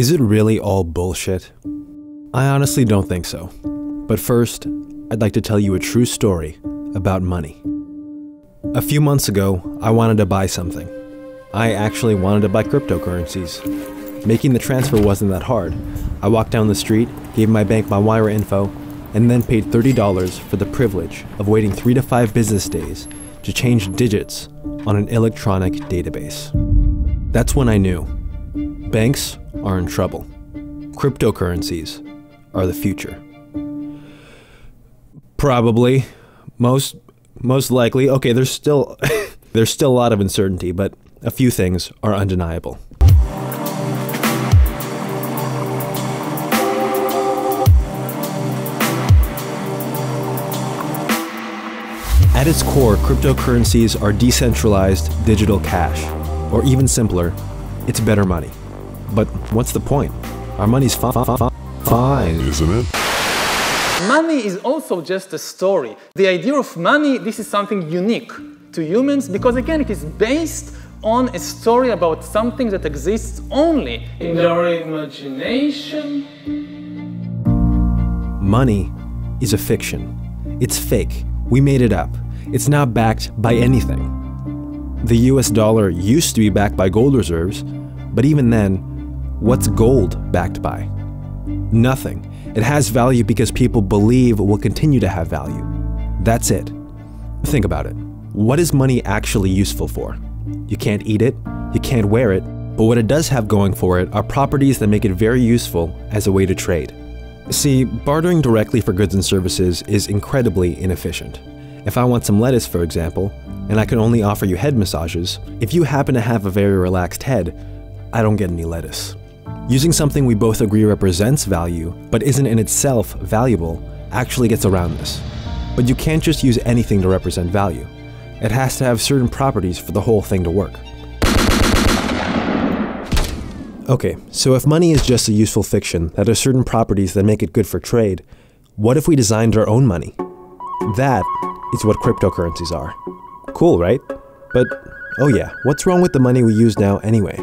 Is it really all bullshit? I honestly don't think so. But first, I'd like to tell you a true story about money. A few months ago, I wanted to buy something. I actually wanted to buy cryptocurrencies. Making the transfer wasn't that hard. I walked down the street, gave my bank my wire info, and then paid $30 for the privilege of waiting 3 to 5 business days to change digits on an electronic database. That's when I knew. Banks are in trouble. Cryptocurrencies are the future. Probably. Most likely. Okay, there's still a lot of uncertainty, but a few things are undeniable. At its core, cryptocurrencies are decentralized digital cash, or even simpler, it's better money. But what's the point? Our money's fine, isn't it? Money is also just a story. The idea of money, this is something unique to humans because, again, it is based on a story about something that exists only in our imagination. Money is a fiction. It's fake. We made it up. It's not backed by anything. The US dollar used to be backed by gold reserves, but even then, what's gold backed by? Nothing. It has value because people believe it will continue to have value. That's it. Think about it. What is money actually useful for? You can't eat it, you can't wear it, but what it does have going for it are properties that make it very useful as a way to trade. See, bartering directly for goods and services is incredibly inefficient. If I want some lettuce, for example, and I can only offer you head massages, if you happen to have a very relaxed head, I don't get any lettuce. Using something we both agree represents value, but isn't in itself valuable, actually gets around this. But you can't just use anything to represent value. It has to have certain properties for the whole thing to work. Okay, so if money is just a useful fiction that has certain properties that make it good for trade, what if we designed our own money? That is what cryptocurrencies are. Cool, right? But, oh yeah, what's wrong with the money we use now anyway?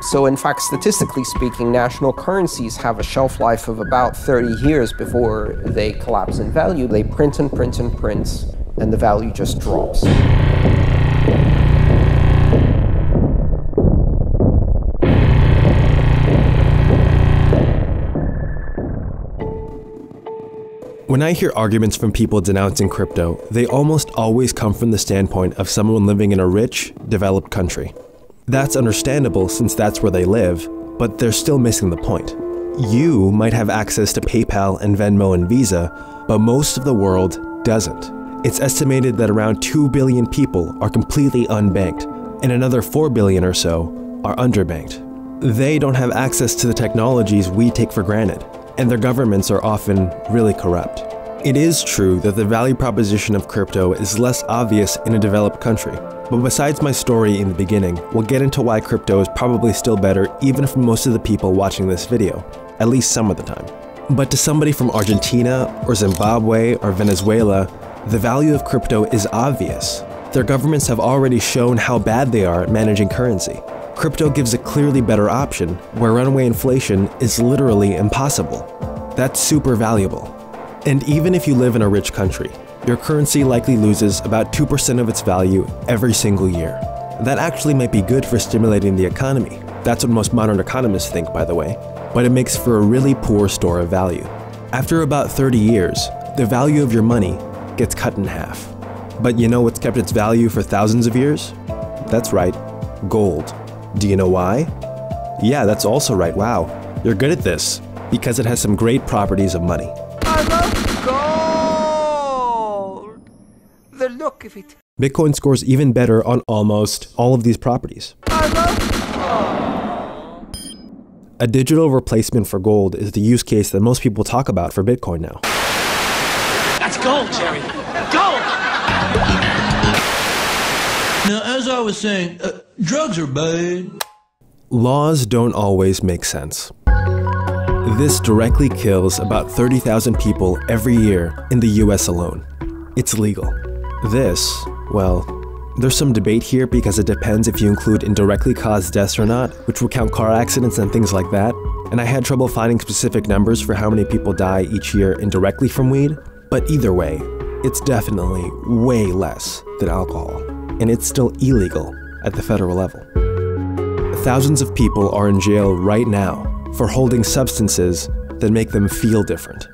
So in fact, statistically speaking, national currencies have a shelf life of about 30 years before they collapse in value. They print and print and print, and the value just drops. When I hear arguments from people denouncing crypto, they almost always come from the standpoint of someone living in a rich, developed country. That's understandable since that's where they live, but they're still missing the point. You might have access to PayPal and Venmo and Visa, but most of the world doesn't. It's estimated that around 2 billion people are completely unbanked, and another 4 billion or so are underbanked. They don't have access to the technologies we take for granted, and their governments are often really corrupt. It is true that the value proposition of crypto is less obvious in a developed country, but besides my story in the beginning, we'll get into why crypto is probably still better even for most of the people watching this video, at least some of the time. But to somebody from Argentina or Zimbabwe or Venezuela, the value of crypto is obvious. Their governments have already shown how bad they are at managing currency. Crypto gives a clearly better option, where runaway inflation is literally impossible. That's super valuable. And even if you live in a rich country, your currency likely loses about 2% of its value every single year. That actually might be good for stimulating the economy. That's what most modern economists think, by the way. But it makes for a really poor store of value. After about 30 years, the value of your money gets cut in half. But you know what's kept its value for thousands of years? That's right, gold. Do you know why? Yeah, that's also right. Wow, you're good at this. Because it has some great properties of money. I love gold. The look of it. Bitcoin scores even better on almost all of these properties. I love A digital replacement for gold is the use case that most people talk about for Bitcoin now. That's gold, Jerry. Gold! Now, as I was saying, drugs are bad. Laws don't always make sense. This directly kills about 30,000 people every year in the US alone. It's legal. This, well, there's some debate here because it depends if you include indirectly caused deaths or not, which would count car accidents and things like that, and I had trouble finding specific numbers for how many people die each year indirectly from weed, but either way, it's definitely way less than alcohol, and it's still illegal at the federal level. Thousands of people are in jail right now for holding substances that make them feel different.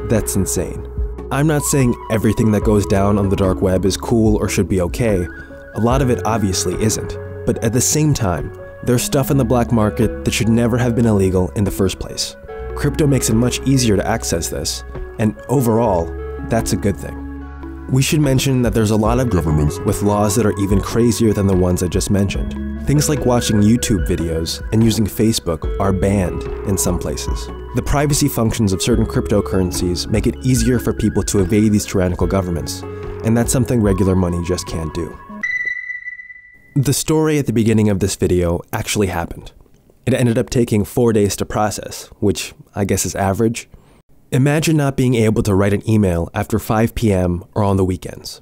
That's insane. I'm not saying everything that goes down on the dark web is cool or should be okay. A lot of it obviously isn't, but at the same time, there's stuff in the black market that should never have been illegal in the first place. Crypto makes it much easier to access this, and overall, that's a good thing. We should mention that there's a lot of governments with laws that are even crazier than the ones I just mentioned. Things like watching YouTube videos and using Facebook are banned in some places. The privacy functions of certain cryptocurrencies make it easier for people to evade these tyrannical governments, and that's something regular money just can't do. The story at the beginning of this video actually happened. It ended up taking 4 days to process, which I guess is average. Imagine not being able to write an email after 5 p.m. or on the weekends.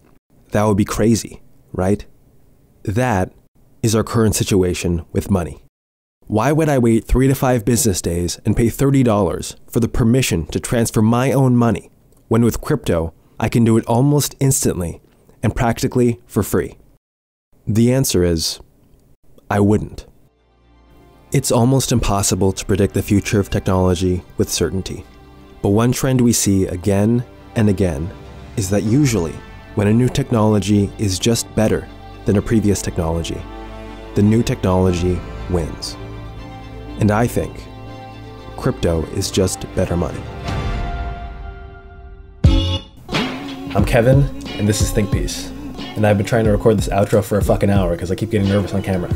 That would be crazy, right? That is our current situation with money. Why would I wait 3 to 5 business days and pay $30 for the permission to transfer my own money, when with crypto, I can do it almost instantly and practically for free? The answer is, I wouldn't. It's almost impossible to predict the future of technology with certainty. But one trend we see again and again is that usually, when a new technology is just better than a previous technology, the new technology wins. And I think crypto is just better money. I'm Kevin, and this is Think Piece. And I've been trying to record this outro for a fucking hour because I keep getting nervous on camera.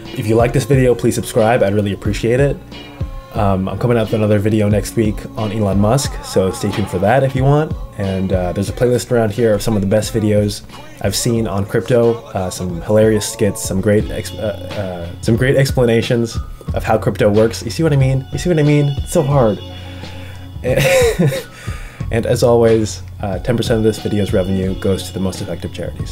If you like this video, please subscribe. I'd really appreciate it. I'm coming out with another video next week on Elon Musk, so stay tuned for that if you want. And there's a playlist around here of some of the best videos I've seen on crypto, some hilarious skits, some great explanations of how crypto works. You see what I mean? You see what I mean? It's so hard. And as always, 10% of this video's revenue goes to the most effective charities.